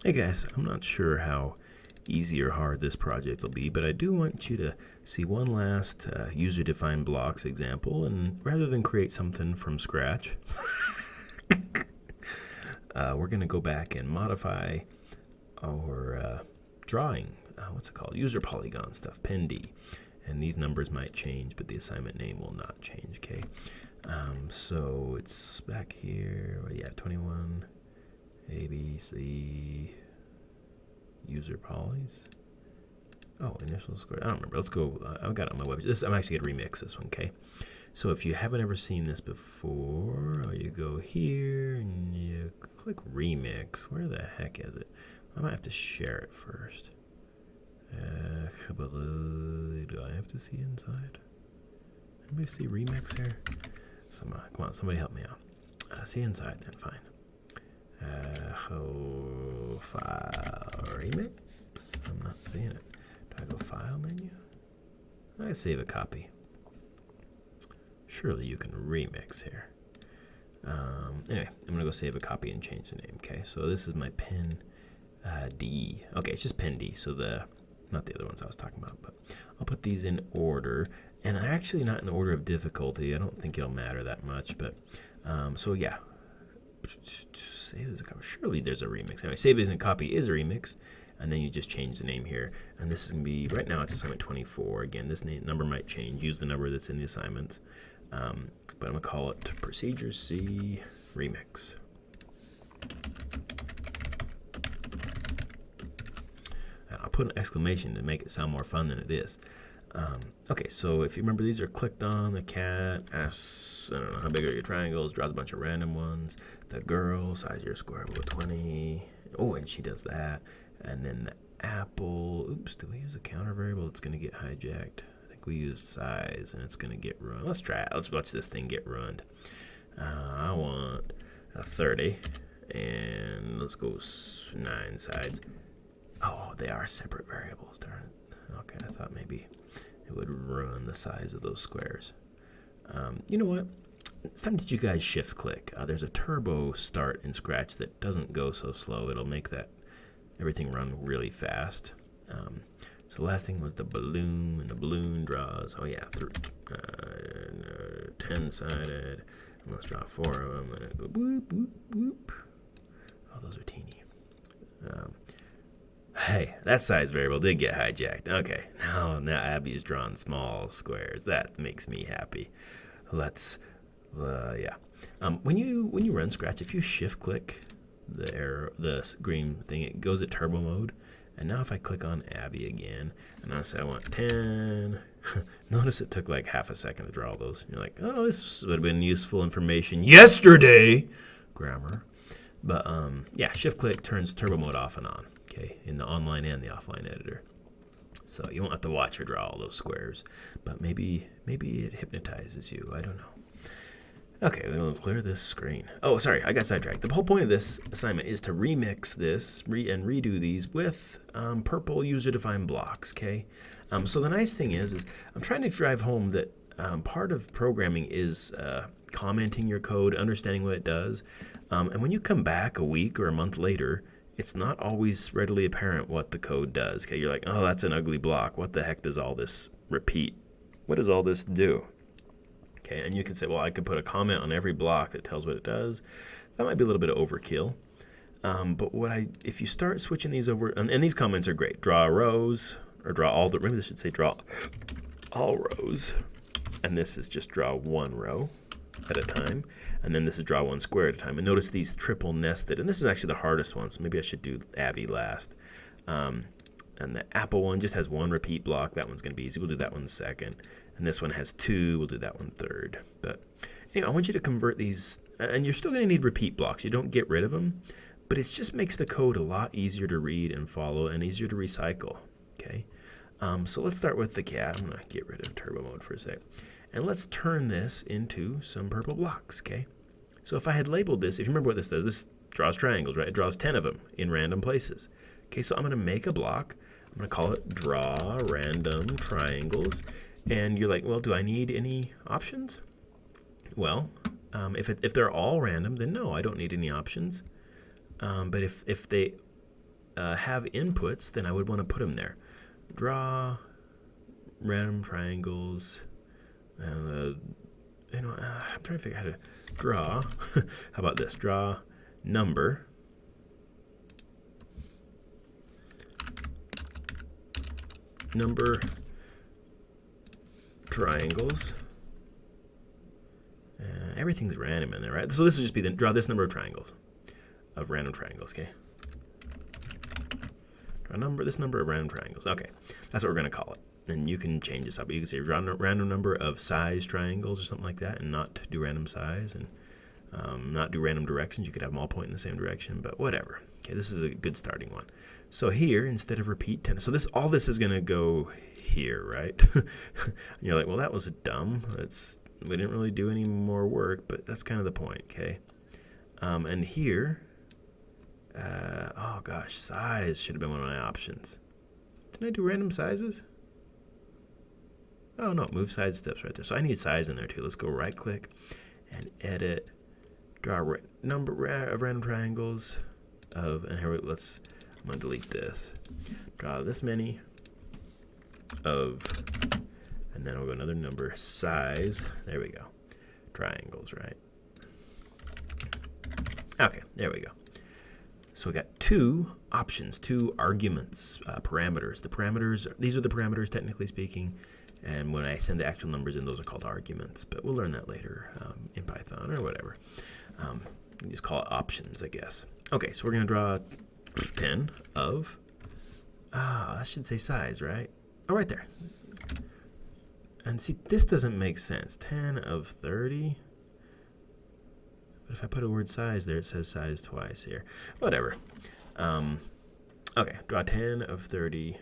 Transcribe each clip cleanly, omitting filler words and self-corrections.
Hey guys, I'm not sure how easy or hard this project will be, but I do want you to see one last user-defined blocks example, and rather than create something from scratch, we're going to go back and modify our drawing, what's it called, user polygon stuff, PenD. And these numbers might change, but the assignment name will not change, okay? So it's back here, well, yeah, 21, ABC, user polys. Oh, initial square. I don't remember. Let's go. I've got it on my website. I'm actually going to remix this one, okay? So if you haven't ever seen this before, you go here and you click remix. Where the heck is it? I might have to share it first. Do I have to see inside? Anybody see remix here? Come on, somebody help me out. See inside then, fine. File remix. I'm not seeing it. Do I go file menu? I save a copy. Surely you can remix here. Anyway, I'm gonna go save a copy and change the name. Okay, so this is my pen D. Okay, it's just pen D. So not the other ones I was talking about, but I'll put these in order, and they're actually not in order of difficulty. I don't think it'll matter that much, but so yeah. Save as a copy. Surely there's a remix. Anyway, save as a copy is a remix, and then you just change the name here. And this is going to be, right now it's assignment 24. Again, this number might change. Use the number that's in the assignments. But I'm going to call it ProceduresC remix. And I'll put an exclamation to make it sound more fun than it is. Okay, so if you remember, these are clicked on. The cat asks, I don't know, how big are your triangles? Draws a bunch of random ones. The girl, size your square with 20. Oh, and she does that. And then the apple. Oops, do we use a counter variable? It's going to get hijacked. I think we use size, and it's going to get ruined. Let's try it. Let's watch this thing get ruined. I want a 30, and let's go 9 sides. Oh, they are separate variables, darn it. Okay, I thought maybe it would ruin the size of those squares. You know what? It's time to teach you guys shift click. There's a turbo start in Scratch that doesn't go so slow. It'll make that everything run really fast. So the last thing was the balloon, and the balloon draws, oh yeah, 10-sided. Let's draw 4 of them, and it go whoop, whoop, whoop. Oh, those are teeny. Hey, that size variable did get hijacked. Okay, now Abby's drawn small squares. That makes me happy. Let's, yeah. When you run Scratch, if you shift click the green thing, it goes at turbo mode. And now if I click on Abby again, and I say I want 10, notice it took like half a second to draw all those. You're like, oh, this would have been useful information yesterday. Grammar. But yeah, shift click turns turbo mode off and on. Okay, in the online and the offline editor. So you won't have to watch or draw all those squares, but maybe it hypnotizes you. I don't know. Okay, we'll clear this screen. Oh, sorry, I got sidetracked. The whole point of this assignment is to remix this and redo these with purple user-defined blocks. Okay, so the nice thing is I'm trying to drive home that part of programming is commenting your code, understanding what it does, and when you come back a week or a month later, it's not always readily apparent what the code does. Okay, you're like, oh, that's an ugly block. What the heck does all this repeat? What does all this do? Okay, and you can say, well, I could put a comment on every block that tells what it does. That might be a little bit of overkill. But if you start switching these over, and these comments are great. Draw rows, or draw all the, maybe this should say draw all rows. And this is just draw one row at a time, and then this is draw one square at a time. And notice these triple nested, and this is actually the hardest one, so maybe I should do Abby last. And the apple one just has one repeat block. That one's going to be easy. We'll do that one second. And this one has 2. We'll do that one third. But anyway, I want you to convert these, and you're still going to need repeat blocks. You don't get rid of them, but it just makes the code a lot easier to read and follow and easier to recycle. Okay, so let's start with the cat. I'm going to get rid of turbo mode for a sec. And let's turn this into some purple blocks, okay? So if I had labeled this, if you remember what this does, this draws triangles, right? It draws 10 of them in random places. Okay, so I'm going to make a block. I'm going to call it draw random triangles. And you're like, well, do I need any options? Well, if they're all random, then no, I don't need any options. But if they have inputs, then I would want to put them there. Draw random triangles. And, I'm trying to figure out how to draw. How about this? Draw number triangles. Everything's random in there, right? So this would just be draw this number of triangles, of random triangles, okay? Draw this number of random triangles. Okay, that's what we're going to call it. And you can change this up. You can say random number of size triangles or something like that, and not do random size, and not do random directions. You could have them all point in the same direction, but whatever. Okay, this is a good starting one. So here, instead of repeat 10, so all this is going to go here, right? And you're like, well, that was dumb. We didn't really do any more work, but that's kind of the point, okay? And here, oh gosh, size should have been one of my options. Didn't I do random sizes? Oh no, move size steps right there. So I need size in there too. Let's go right click and edit, draw number of random triangles and here I'm gonna delete this. Draw this many of, and then we'll go another number, size, there we go, triangles, right? Okay, there we go. So we got two options, two arguments, parameters. These are the parameters, technically speaking, and when I send the actual numbers in, those are called arguments, but we'll learn that later in Python or whatever. You just call it options, I guess. Okay, so we're going to draw 10 of, that should say size, right? Oh, right there. And see, this doesn't make sense. 10 of 30. But if I put a word size there, it says size twice here. Whatever. Okay, draw 10 of 30.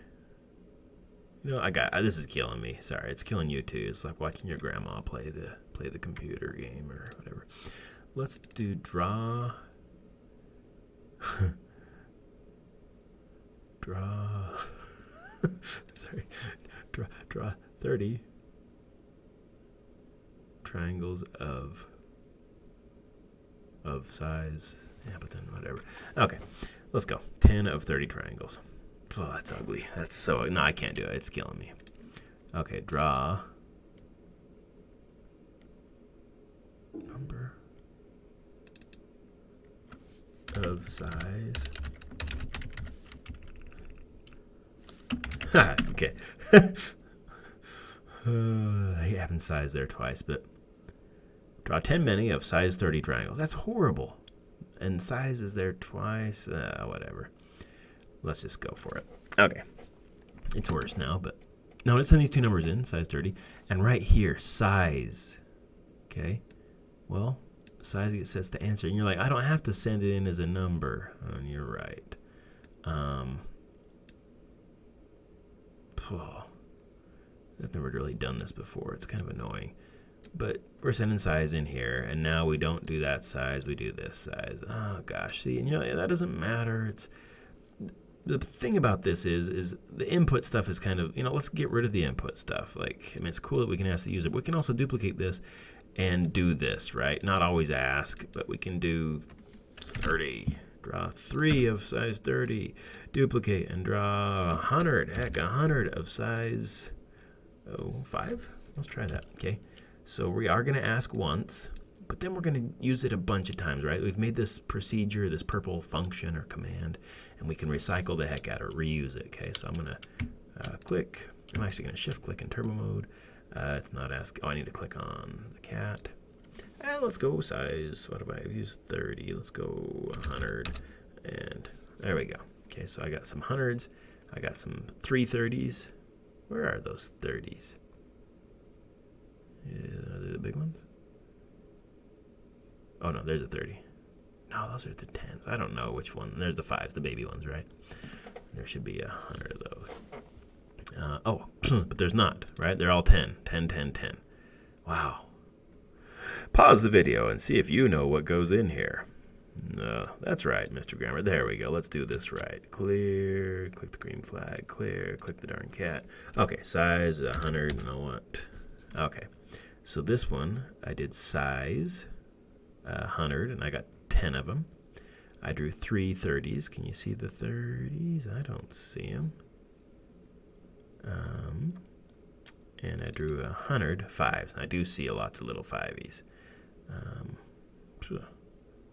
This is killing me. Sorry, it's killing you too. It's like watching your grandma play the computer game or whatever. Let's do draw. Sorry. Draw 30 triangles of size. Yeah, but then whatever. Okay, let's go. 10 of 30 triangles. Oh, that's ugly. No, I can't do it. It's killing me. Okay, draw number of size. Okay. I hate having size there twice, but draw 10 many of size 30 triangles. That's horrible. And size is there twice. Whatever. Let's just go for it. Okay. It's worse now, but now let's send these two numbers in, size 30. And right here, size. Okay. Well, size gets sets to answer. And you're like, I don't have to send it in as a number. And you're right. I've never really done this before. It's kind of annoying. But we're sending size in here, and now we don't do that size. We do this size. Oh, gosh. See, and that doesn't matter. The thing about this is the input stuff is kind of, let's get rid of the input stuff. It's cool that we can ask the user, but we can also duplicate this and do this, right? Not always ask, but we can do 30. Draw 3 of size 30. Duplicate and draw 100. Heck, 100 of size 5? Let's try that, okay? So we are going to ask once, but then we're going to use it a bunch of times, right? We've made this procedure, this purple function or command, and we can recycle the heck out of it, reuse it, okay? So I'm going to click. I'm actually going to shift click in turbo mode. It's not asking. Oh, I need to click on the cat. And let's go size. What do I use? 30. Let's go 100. And there we go. Okay, so I got some hundreds. I got some 330s. Where are those 30s? Are they the big ones? Oh, no, there's a 30. No, those are the 10s. I don't know which one. There's the 5s, the baby ones, right? There should be 100 of those. But there's not, right? They're all 10. 10, 10, 10. Wow. Pause the video and see if you know what goes in here. No, that's right, Mr. Grammar. There we go. Let's do this right. Clear. Click the green flag. Clear. Click the darn cat. Okay, size 100 and I want. Okay, so this one I did size 100 and I got 10 of them. I drew 3 30s. Can you see the 30s? I don't see them. And I drew 100 5s. I do see lots of little 5s.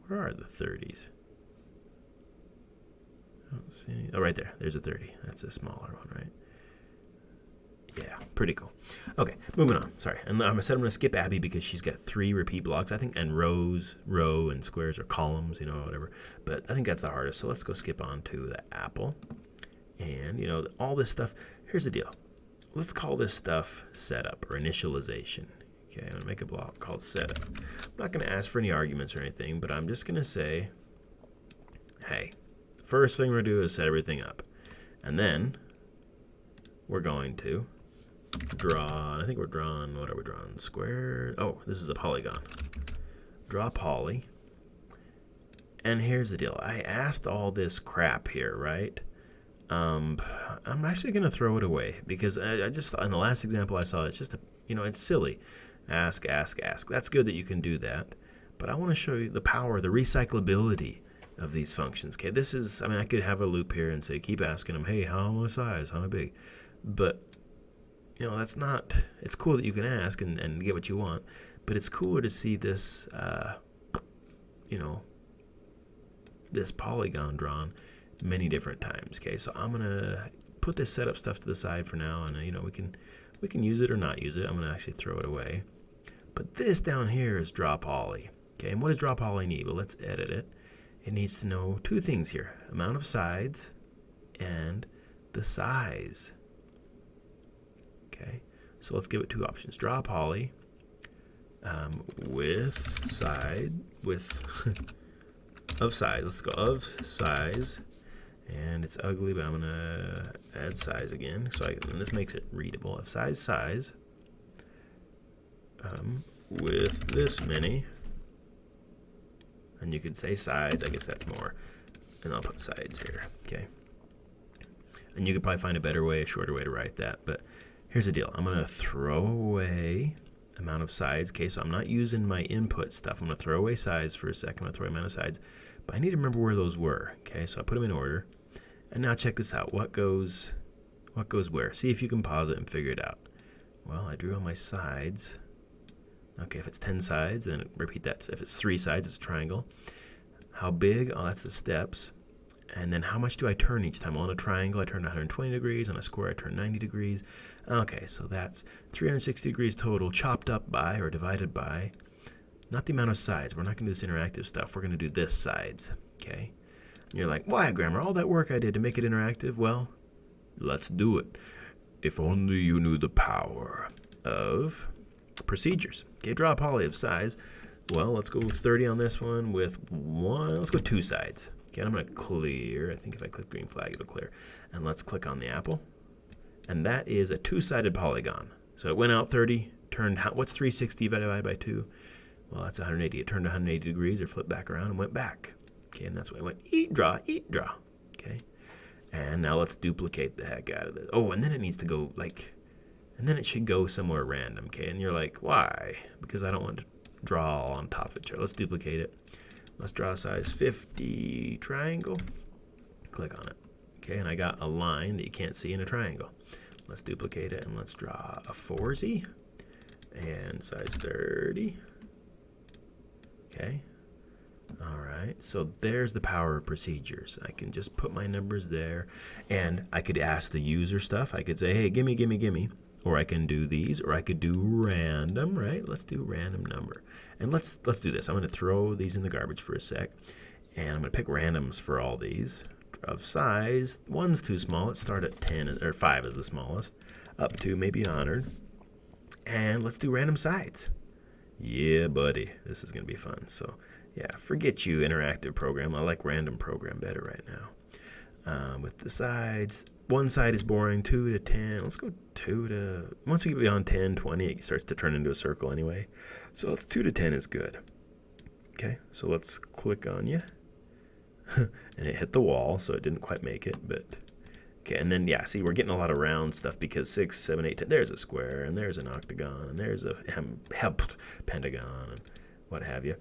Where are the 30s? I don't see any. Oh, right there. There's a 30. That's a smaller one, right? Yeah, pretty cool. Okay, moving on. Sorry. And I said I'm going to skip Abby because she's got 3 repeat blocks, I think, and rows, row, and squares or columns, whatever. But I think that's the hardest. So let's go skip on to the apple. And, all this stuff. Here's the deal. Let's call this stuff setup or initialization. Okay, I'm going to make a block called setup. I'm not going to ask for any arguments or anything, but I'm just going to say, hey, first thing we're going to do is set everything up. And then we're going to draw, I think we're drawing, what are we drawing? Square. Oh, this is a polygon. Draw poly. And here's the deal. I asked all this crap here, right? I'm actually going to throw it away because I just, in the last example I saw, it's just, it's silly. Ask, ask, ask. That's good that you can do that. But I want to show you the power, the recyclability of these functions. Okay, this is, I could have a loop here and say, keep asking them, hey, how much size, how big? But, that's not, it's cool that you can ask and get what you want, but it's cooler to see this, this polygon drawn many different times. Okay, so I'm going to put this setup stuff to the side for now, and, we can use it or not use it. I'm going to actually throw it away. But this down here is draw poly. Okay, and what does draw poly need? Well, let's edit it. It needs to know 2 things here, amount of sides and the size. Okay, so let's give it 2 options. Draw poly with of size. Let's go of size, and it's ugly, but I'm gonna add size again. So and this makes it readable. Of size with this many, and you could say sides. I guess that's more, and I'll put sides here. Okay, and you could probably find a better way, a shorter way to write that, but. Here's the deal. I'm going to throw away amount of sides. Okay, so I'm not using my input stuff. I'm going to throw away sides for a second. I'm going to throw away amount of sides. But I need to remember where those were. Okay, so I put them in order. And now check this out. What goes where? See if you can pause it and figure it out. Well, I drew on my sides. Okay, if it's 10 sides, then repeat that. If it's 3 sides, it's a triangle. How big? Oh, that's the steps. And then how much do I turn each time? Well, on a triangle, I turn 120 degrees. On a square, I turn 90 degrees. Okay, so that's 360 degrees total, chopped up by or divided by, not the amount of sides. We're not going to do this interactive stuff. We're going to do this sides, okay? And you're like, why, Grammar? All that work I did to make it interactive? Well, let's do it. If only you knew the power of procedures. Okay, draw a poly of size. Well, let's go 30 on this one with 1. Let's go 2 sides. Okay, I'm going to clear. I think if I click green flag, it'll clear. And let's click on the apple. And that is a 2-sided polygon. So it went out 30, turned, what's 360 divided by 2? Well, that's 180. It turned 180 degrees or flipped back around and went back. Okay, and that's why it went eat, draw. Okay, and now let's duplicate the heck out of this. Oh, and then it needs to go and then it should go somewhere random. Okay, and you're like, why? Because I don't want to draw all on top of each other. Let's duplicate it. Let's draw a size 50 triangle. Click on it. Okay, and I got a line that you can't see in a triangle. Let's duplicate it and let's draw a 4Z and size 30. Okay. All right. So there's the power of procedures. I can just put my numbers there, and I could ask the user stuff. I could say, hey, gimme, gimme, gimme. Or I can do these, or I could do random, right? Let's do random number. And let's do this. I'm going to throw these in the garbage for a sec, and I'm going to pick randoms for all these. Of size, 1's too small. Let's start at 10, or 5 is the smallest, up to maybe 100. And let's do random sides. Yeah, buddy, this is going to be fun. So, yeah, forget you, interactive program. I like random program better right now. With the sides, 1 side is boring, 2 to 10. Let's go 2 to, once we get beyond 10, 20, it starts to turn into a circle anyway. So let's 2 to 10 is good. Okay, so let's click on you. And it hit the wall, so it didn't quite make it, but okay. And then, yeah, see, we're getting a lot of round stuff because 6, 7, 8, 10, there's a square, and there's an octagon, and there's a pentagon, and what have you.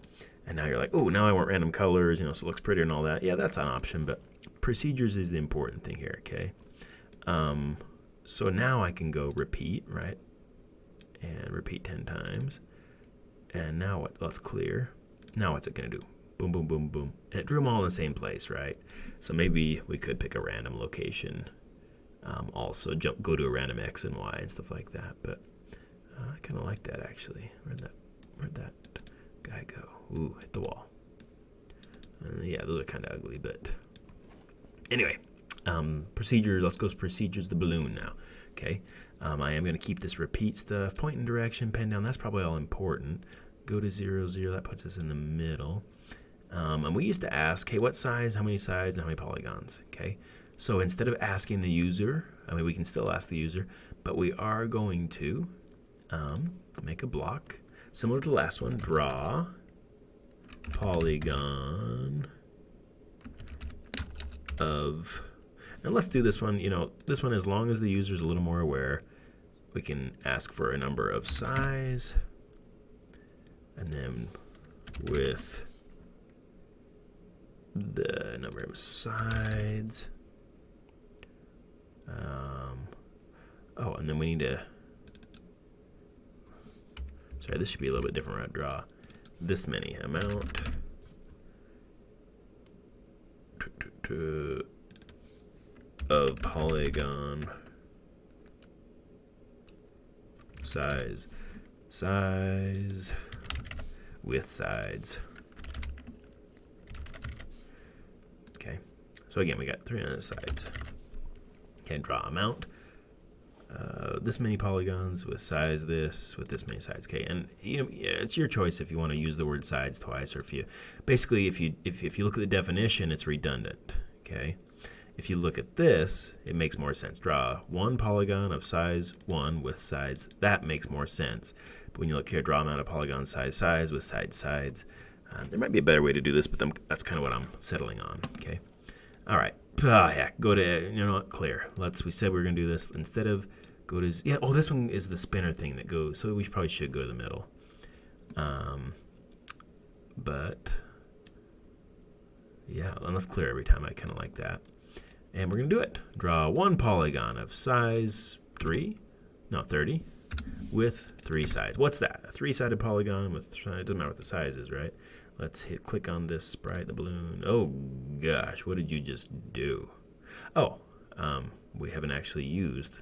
And now you're like, oh, now I want random colors, so it looks prettier and all that. Yeah, that's an option, but procedures is the important thing here, okay? So now I can go repeat, right? And repeat 10 times. And now what? Let's clear. Now what's it going to do? Boom, boom, boom, boom. And it drew them all in the same place, right? So maybe we could pick a random location. Also, go to a random X and Y and stuff like that. But I kind of like that, actually. Where'd that guy go? Ooh, hit the wall. Yeah, those are kind of ugly, but anyway. Procedure, let's go to procedures, the balloon now. Okay. I am going to keep this repeat stuff. Point and direction, pen down. That's probably all important. Go to 0, 0. That puts us in the middle. And we used to ask, hey, what size, how many sides, and how many polygons? Okay. So instead of asking the user, we can still ask the user, but we are going to make a block similar to the last one. Draw polygon of, and let's do this one. This one, as long as the user is a little more aware, we can ask for a number of size, and then with the number of sides. Oh, and then we need to, sorry, this should be a little bit different when I draw. This many amount of polygon size with sides. Okay, so again we got 300 sides. Can draw amount. This many polygons with size this with this many sides. Okay, and it's your choice if you want to use the word sides twice, or if you basically if you look at the definition, it's redundant. Okay, if you look at this, it makes more sense. Draw one polygon of size 1 with sides. That makes more sense. But when you look here, draw amount of polygon size with sides. There might be a better way to do this, but that's kind of what I'm settling on. Okay, all right. Heck, go to clear. We said we were gonna do this instead of. Go to, yeah, oh, this one is the spinner thing that goes, so we probably should go to the middle. But, yeah, and let's clear every time. I kind of like that. And we're going to do it. Draw one polygon of size 30, with 3 sides. What's that? A 3-sided polygon with, it doesn't matter what the size is, right? Let's click on this sprite, the balloon. Oh, gosh, what did you just do? Oh, we haven't actually used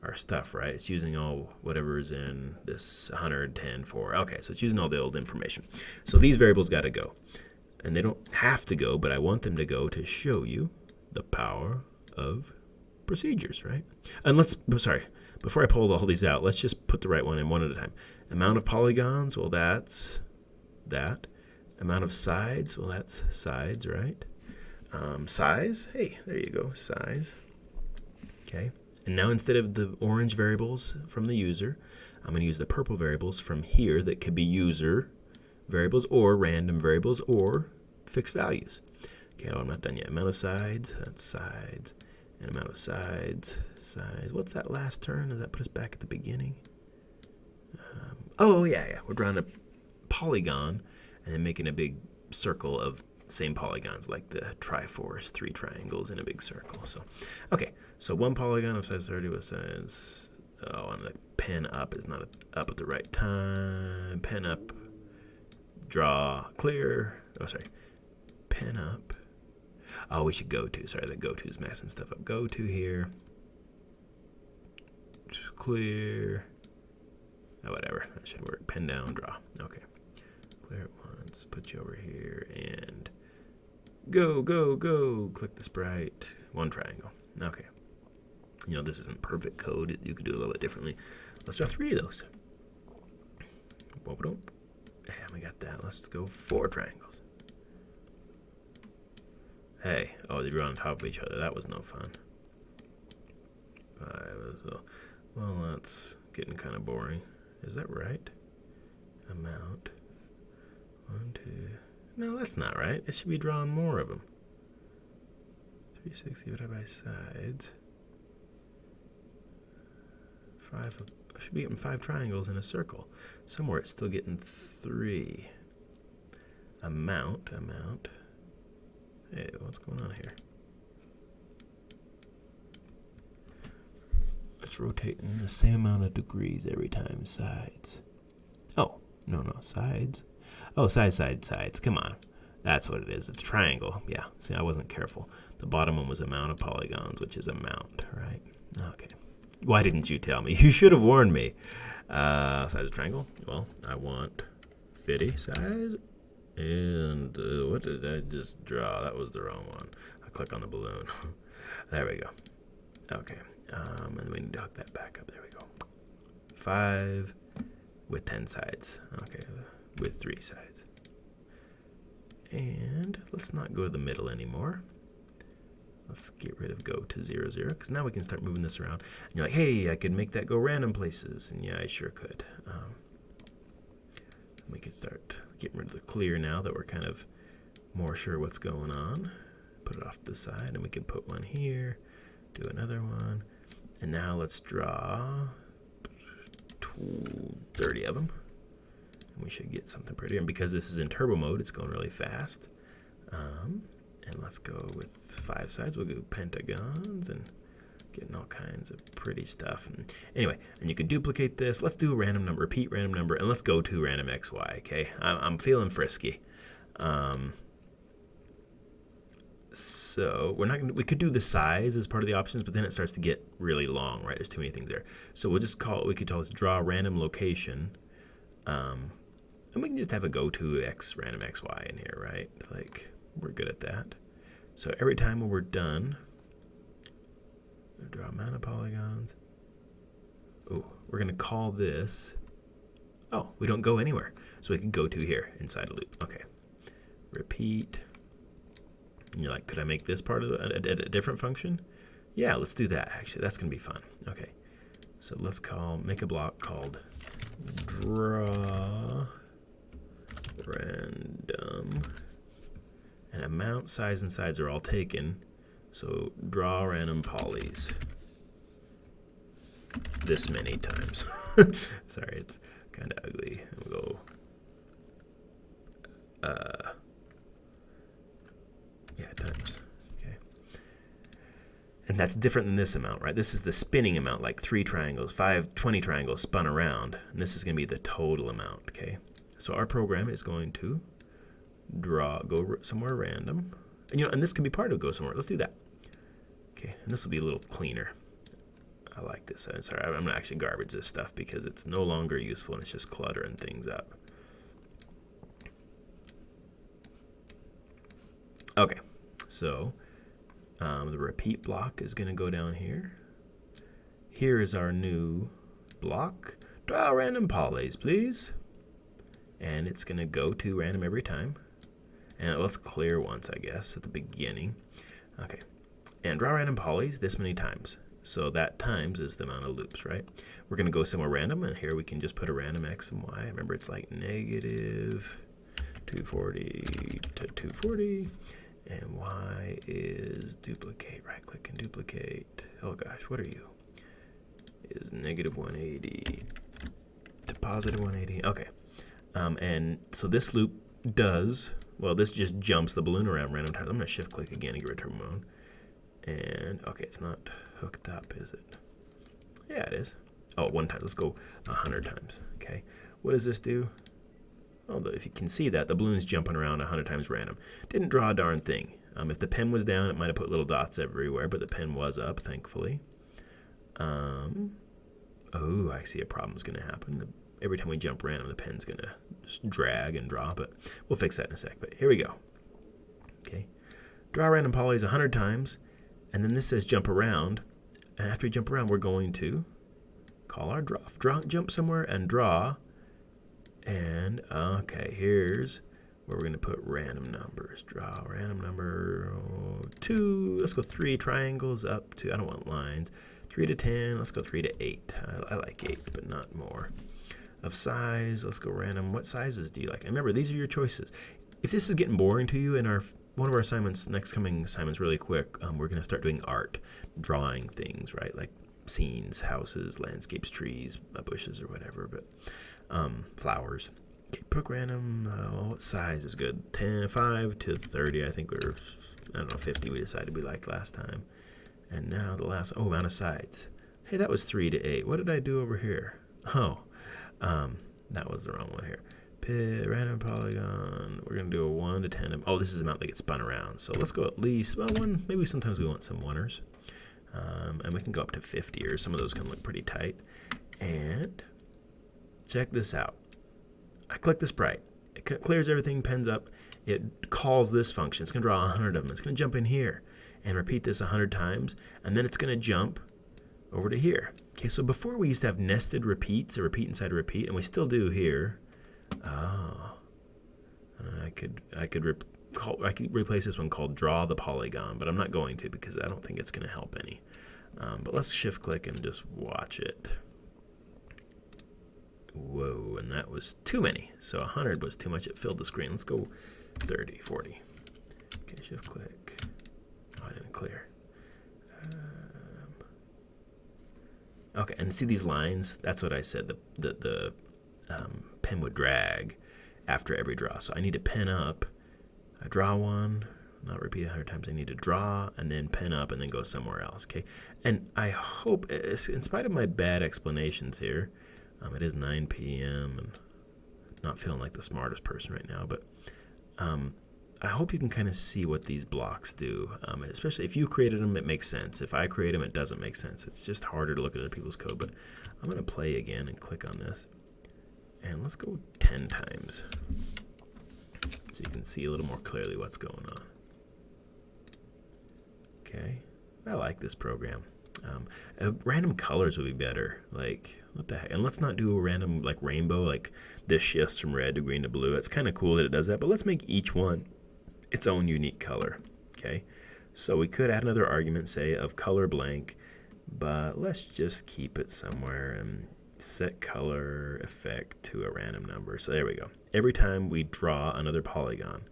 our stuff, right? It's using all whatever's in this 110 for. Okay, so it's using all the old information. So these variables got to go. And they don't have to go, but I want them to go to show you the power of procedures, right? And before I pull all these out, let's just put the right one in one at a time. Amount of polygons, well, that's that. Amount of sides, well, that's sides, right? Size, hey, there you go, size. Okay. And now instead of the orange variables from the user, I'm going to use the purple variables from here that could be user variables or random variables or fixed values. Okay, I'm not done yet. Amount of sides, that's sides. And amount of sides. What's that last turn? Does that put us back at the beginning? Yeah. We're drawing a polygon and then making a big circle of same polygons like the Triforce, 3 triangles in a big circle. So, okay, so one polygon of size 30 with size. Oh, and the pen up is not up at the right time. Pen up, draw, clear. Oh, sorry, pen up. Oh, we should go to. Sorry, the go to is messing stuff up. Go to here. Clear. Oh, whatever. That should work. Pen down, draw. Okay. Clear it once. Put you over here and go. Click the sprite. 1 triangle. Okay. This isn't perfect code. You could do it a little bit differently. Let's draw 3 of those. And we got that. Let's go 4 triangles. Hey, they drew on top of each other. That was no fun. Well, that's getting kind of boring. Is that right? Amount. 1, 2. No, that's not right. It should be drawing more of them. 360 divided by sides. 5. I should be getting 5 triangles in a circle. Somewhere it's still getting 3. amount. Hey, what's going on here? It's rotating the same amount of degrees every time. Sides. Oh, no, sides. Oh, sides. Come on. That's what it is. It's triangle. Yeah, see, I wasn't careful. The bottom one was amount of polygons, which is amount, right? Okay. Why didn't you tell me? You should have warned me. Size of triangle. Well, I want 50 size. And what did I just draw? That was the wrong one. I click on the balloon. There we go. Okay. And we need to hook that back up. There we go. 5 with 10 sides. Okay. With 3 sides. And let's not go to the middle anymore. Let's get rid of go to 0, 0, because now we can start moving this around. And you're like, hey, I could make that go random places. And yeah, I sure could. We could start getting rid of the clear now that we're kind of more sure what's going on. Put it off to the side, and we can put one here, do another one. And now let's draw 30 of them. And we should get something pretty. And because this is in turbo mode, it's going really fast. And let's go with 5 sides. We'll go pentagons and getting all kinds of pretty stuff. And anyway, and you can duplicate this. Let's do a random number, repeat random number, and let's go to random XY, okay? I'm feeling frisky. So we're not gonna, we could do the size as part of the options, but then it starts to get really long, right? There's too many things there. So we'll just call it, we could tell us draw random location. And we can just have a go to X random XY in here, right? Like, we're good at that. So every time when we're done, draw amount of polygons. Oh, we're going to call this. Oh, we don't go anywhere. So we can go to here inside a loop. Okay. Repeat. And you're like, could I make this part of a different function? Yeah, let's do that. Actually, that's going to be fun. Okay. So let's make a block called draw random. And amount, size, and sides are all taken. So draw random polys this many times. Sorry, it's kind of ugly. We'll go, yeah, times. Okay. And that's different than this amount, right? This is the spinning amount, like 3 triangles, 20 triangles spun around. And this is going to be the total amount, okay? So our program is going to go somewhere random. And, and this could be part of go somewhere. Let's do that. Okay, and this will be a little cleaner. I like this. I'm sorry, I'm going to actually garbage this stuff because it's no longer useful and it's just cluttering things up. Okay, so the repeat block is going to go down here. Here is our new block. Draw random polys, please. And it's going to go to random every time. And let's clear once, I guess, at the beginning. Okay. And draw random polys this many times. So that times is the amount of loops, right? We're going to go somewhere random, and here we can just put a random x and y. Remember, it's like negative 240 to 240. And y is duplicate. Right-click and duplicate. Oh, gosh, what are you? Is negative 180 to positive 180. Okay. And so this loop does... Well, this just jumps the balloon around random times. I'm going to shift-click again and get rid of turbo mode. And, okay, it's not hooked up, is it? Yeah, it is. Oh, 1 time. Let's go 100 times. Okay. What does this do? Oh, if you can see that, the balloon's jumping around 100 times random. Didn't draw a darn thing. If the pen was down, it might have put little dots everywhere, but the pen was up, thankfully. Oh, I see a problem's going to happen. Every time we jump random, the pen's going to just drag and draw, but we'll fix that in a sec. But here we go. Okay. Draw random polys 100 times, and then this says jump around. And after we jump around, we're going to call our jump somewhere and draw. And, okay, here's where we're going to put random numbers. Draw random number 2. Let's go 3 triangles up to, I don't want lines. 3 to 10. Let's go 3 to 8. I like 8, but not more. Of size, let's go random. What sizes do you like? And remember, these are your choices. If this is getting boring to you in one of our assignments, next coming assignments really quick, we're going to start doing art, drawing things, right? Like scenes, houses, landscapes, trees, bushes, or whatever, but flowers. Okay, pick random. What size is good? 5 to 30. I think I don't know, 50 we decided we liked last time. And now the last, amount of sides. Hey, that was 3 to 8. What did I do over here? Oh, that was the wrong one here. Pick random polygon. We're going to do a 1 to 10. Oh, this is the amount that gets spun around. So let's go at least, well, 1. Maybe sometimes we want some 1ers. And we can go up to 50, or some of those can look pretty tight. And check this out. I click the sprite. It clears everything, pens up. It calls this function. It's going to draw 100 of them. It's going to jump in here and repeat this 100 times. And then it's going to jump over to here. Okay, so before we used to have nested repeats, a repeat inside a repeat, and we still do here. Oh, I could replace this one called draw the polygon, but I'm not going to because I don't think it's going to help any. But let's shift click and just watch it. Whoa, and that was too many. So 100 was too much. It filled the screen. Let's go 30, 40. Okay, shift click. Oh, I didn't clear. Okay, and see these lines? That's what I said. The pen would drag after every draw. So I need to pen up. I draw one, not repeat 100 times. I need to draw and then pen up and then go somewhere else. Okay, and I hope, in spite of my bad explanations here, it is 9 p.m. and not feeling like the smartest person right now, but I hope you can kind of see what these blocks do. Especially if you created them, it makes sense. If I create them, it doesn't make sense. It's just harder to look at other people's code, but I'm going to play again and click on this. And let's go 10 times so you can see a little more clearly what's going on. Okay, I like this program. Random colors would be better. Like, what the heck? And let's not do a random, like, rainbow, like this shifts from red to green to blue. It's kind of cool that it does that, but let's make each one its own unique color. Okay, so we could add another argument, say, of color blank, but let's just keep it somewhere and set color effect to a random number. So there we go. Every time we draw another polygon.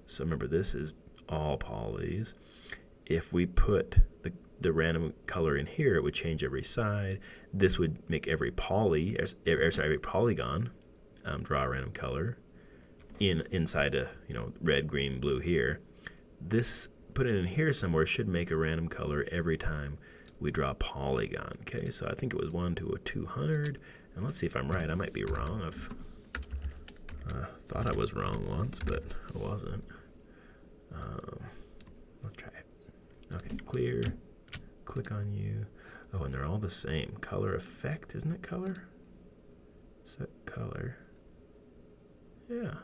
So remember, this is all polys. If we put the random color in here, it would change every side. This would make every every polygon draw a random color inside a red, green, blue here. This, put it in here somewhere, should make a random color every time we draw a polygon. Okay, so I think it was 1 to a 200, and let's see if I'm right. I might be wrong. I've thought I was wrong once, but I wasn't. Let's try it. Okay, clear. Click on you. Oh, and they're all the same. Color effect, isn't it color? Set color. Yeah.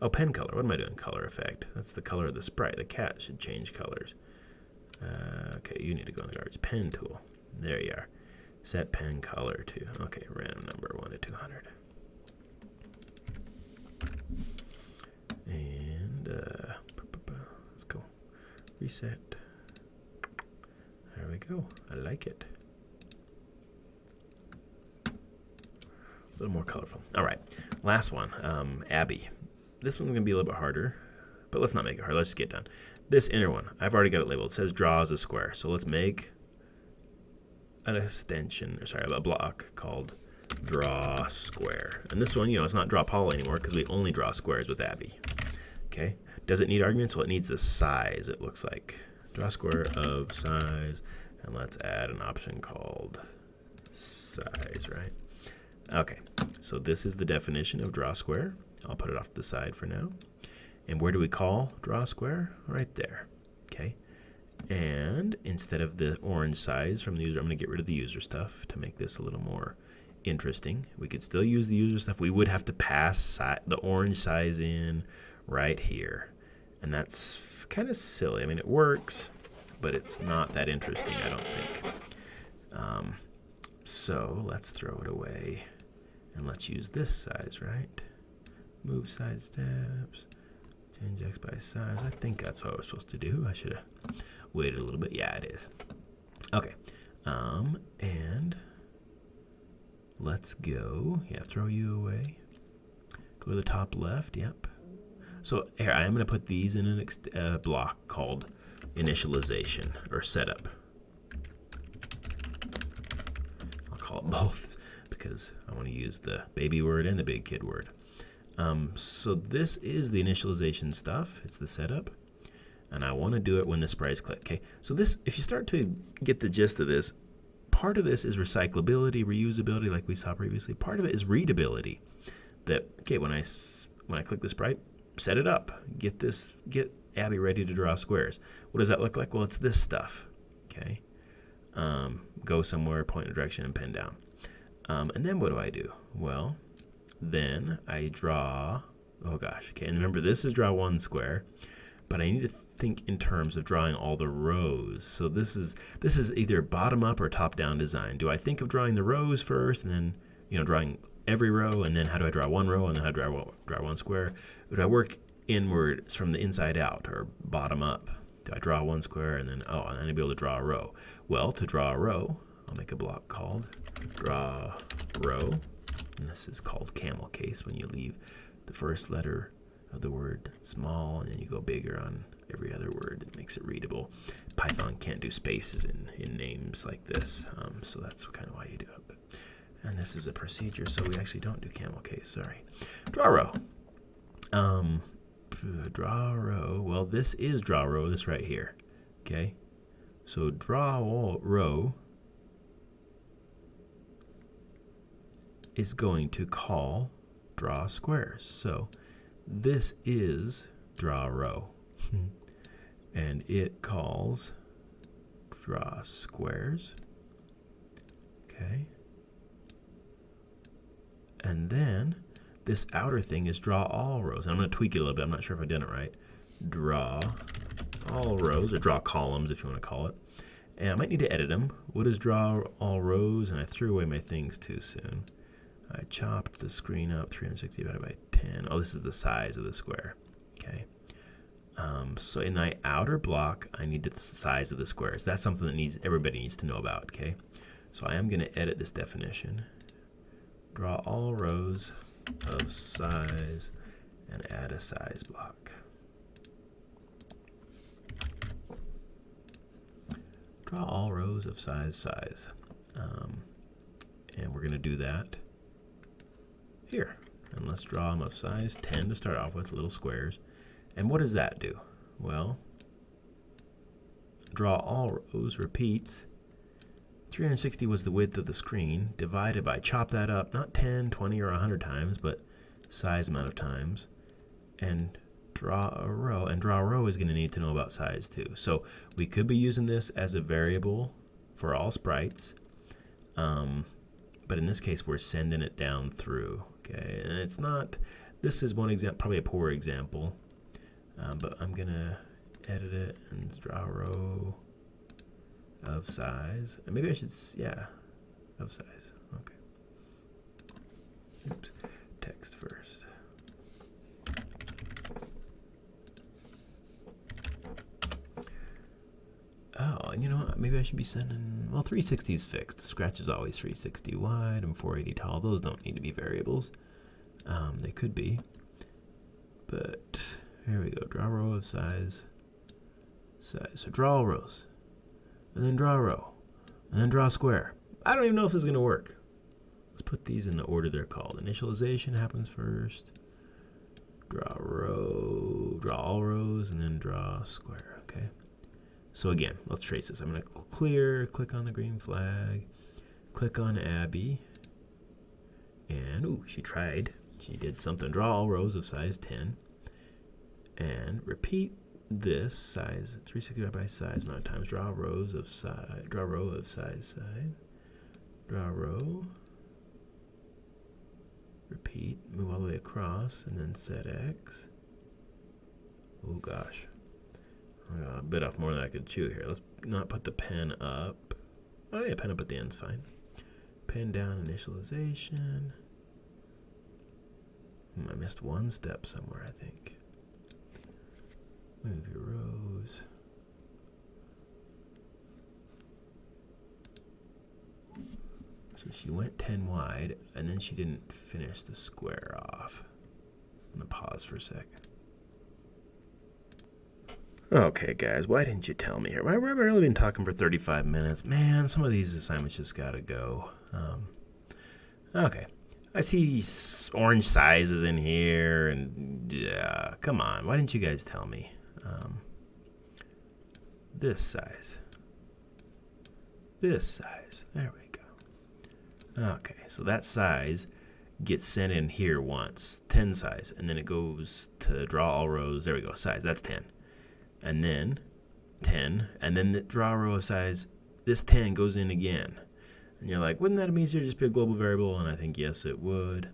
Oh, pen color. What am I doing? Color effect. That's the color of the sprite. The cat should change colors. Okay, you need to go in the garbage. Pen tool. There you are. Set pen color to. Okay, random number 1 to 200. And let's go. Reset. There we go. I like it. A little more colorful. All right, last one. Abby. This one's gonna be a little bit harder, but let's not make it hard. Let's just get done. This inner one, I've already got it labeled. It says draw as a square. So let's make an extension, or sorry, a block called draw square. And this one, it's not draw poly anymore because we only draw squares with Abby. Okay. Does it need arguments? Well, it needs the size, it looks like. Draw square of size, and let's add an option called size, right? Okay, so this is the definition of draw square. I'll put it off to the side for now. And where do we call draw square? Right there, okay? And instead of the orange size from the user, I'm gonna get rid of the user stuff to make this a little more interesting. We could still use the user stuff. We would have to pass the orange size in right here. And that's kind of silly. I mean, it works, but it's not that interesting, I don't think. So let's throw it away. And let's use this size, right? Move side steps. Change X by size. I think that's what I was supposed to do. I should have waited a little bit. Yeah, it is. Okay. And let's go. Yeah, throw you away. Go to the top left. Yep. So here, I am going to put these in a block called initialization or setup. I'll call it both because I want to use the baby word and the big kid word. So this is the initialization stuff. It's the setup. And I want to do it when the sprites click. Okay, so this, if you start to get the gist of this, part of this is recyclability, reusability, like we saw previously. Part of it is readability. That, okay, when I click the sprite, set it up. Get Abby ready to draw squares. What does that look like? Well, it's this stuff. Okay, go somewhere, point in a direction, and pen down. And then what do I do? Well, then I draw. Oh gosh. Okay, and remember this is draw one square, but I need to think in terms of drawing all the rows. So this is either bottom up or top down design. Do I think of drawing the rows first, and then drawing every row, and then how do I draw one row, and then how do I draw one square? Would I work inwards from the inside out or bottom up? Do I draw one square and then I'd be able to draw a row? Well, to draw a row, I'll make a block called draw row, and this is called camel case when you leave the first letter of the word small and then you go bigger on every other word. It makes it readable. Python can't do spaces in names like this, so that's kind of why you do it. And this is a procedure, so we actually don't do camel case. Sorry. Draw row. Draw row. Well, this is draw row. This right here. Okay. So draw row is going to call draw squares. So this is draw row, and it calls draw squares. Okay. And then this outer thing is draw all rows. And I'm going to tweak it a little bit. I'm not sure if I did it right. Draw all rows, or draw columns if you want to call it. And I might need to edit them. What is draw all rows? And I threw away my things too soon. I chopped the screen up, 360 divided by 10. Oh, this is the size of the square. Okay. So in my outer block, I need the size of the squares. That's something that everybody needs to know about. Okay. So I am going to edit this definition. Draw all rows of size and add a size block. Draw all rows of size. And we're going to do that here. And let's draw them of size 10 to start off with, little squares. And what does that do? Well, draw all rows repeats. 360 was the width of the screen, divided by, chop that up, not 10, 20, or 100 times, but size amount of times, and draw a row. And draw a row is going to need to know about size too. So we could be using this as a variable for all sprites, but in this case we're sending it down through. Okay, and it's not, this is one example, probably a poor example, but I'm going to edit it and draw a row of size. And maybe I should, of size. Okay. Oops. Text first. Oh, and you know what? Maybe I should be sending, well, 360 is fixed. Scratch is always 360 wide and 480 tall. Those don't need to be variables. They could be. But here we go. Draw a row of size. So draw all rows. And then draw a row, and then draw a square. I don't even know if this is going to work. Let's put these in the order they're called. Initialization happens first. Draw a row, draw all rows, and then draw a square, okay? So again, let's trace this. I'm going to click on the green flag, click on Abby, and, ooh, she tried. She did something. Draw all rows of size 10, and repeat this size 360 by size amount of times. Draw rows of size, draw row of size, draw row, repeat, move all the way across, and then set X. Oh gosh, I got a bit off more than I could chew here. Let's not put the pen up. Oh yeah, pen up at the end's fine. Pen down initialization. I missed one step somewhere, I think. Move your rows. So she went 10 wide, and then she didn't finish the square off. I'm going to pause for a sec. Okay, guys, why didn't you tell me here? I've barely been talking for 35 minutes. Man, some of these assignments just got to go. Okay. I see orange sizes in here, and yeah, come on. Why didn't you guys tell me? This size. This size. There we go. Okay, so that size gets sent in here once, 10 size, and then it goes to draw all rows. There we go, size. That's 10. And then 10, and then the draw row of size, this 10 goes in again. And you're like, wouldn't that be easier to just be a global variable? And I think, yes, it would.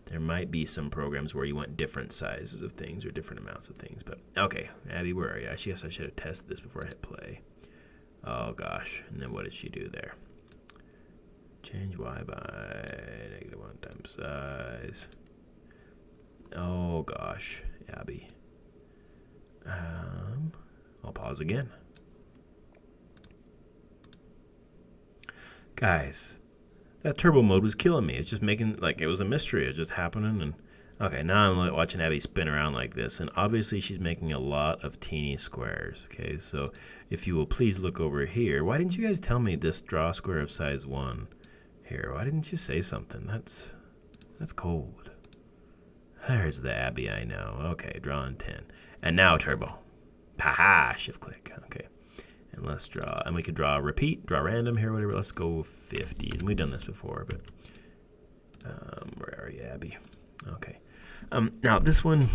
There might be some programs where you want different sizes of things or different amounts of things. But, okay, Abby, where are you? I guess I should have tested this before I hit play. Oh, gosh. And then what did she do there? Change y by -1 times size. Oh, gosh, Abby. I'll pause again. Guys, that turbo mode was killing me. It's just making, like, it was a mystery. It was just happening. And okay, now I'm watching Abby spin around like this. And obviously she's making a lot of teeny squares. Okay, so if you will please look over here. Why didn't you guys tell me this draw square of size 1 here? Why didn't you say something? That's cold. There's the Abby I know. Okay, drawing 10. And now turbo. Haha, shift click. Okay. And let's draw, and we could draw repeat, draw random here, whatever. Let's go 50s. And we've done this before, but where are you, Abby? Okay. Now this one,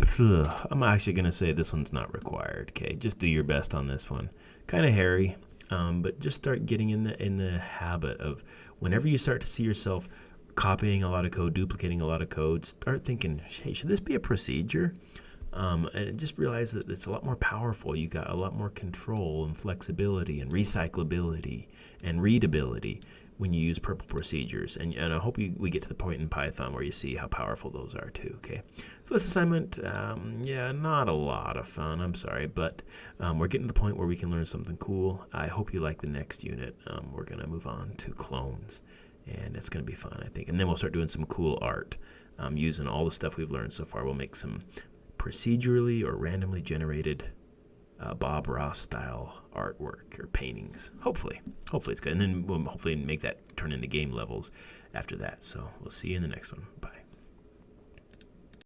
I'm actually gonna say this one's not required. Okay, just do your best on this one. Kind of hairy, but just start getting in the habit of whenever you start to see yourself copying a lot of code, duplicating a lot of code, start thinking, hey, should this be a procedure? And just realize that it's a lot more powerful. You got a lot more control and flexibility and recyclability and readability when you use purple procedures. And I hope we get to the point in Python where you see how powerful those are too. Okay, so this assignment, yeah, not a lot of fun. I'm sorry, but we're getting to the point where we can learn something cool. I hope you like the next unit. We're gonna move on to clones, and it's gonna be fun, I think. And then we'll start doing some cool art using all the stuff we've learned so far. We'll make some procedurally or randomly generated Bob Ross style artwork or paintings. Hopefully it's good. And then we'll hopefully make that turn into game levels after that. So we'll see you in the next one. Bye.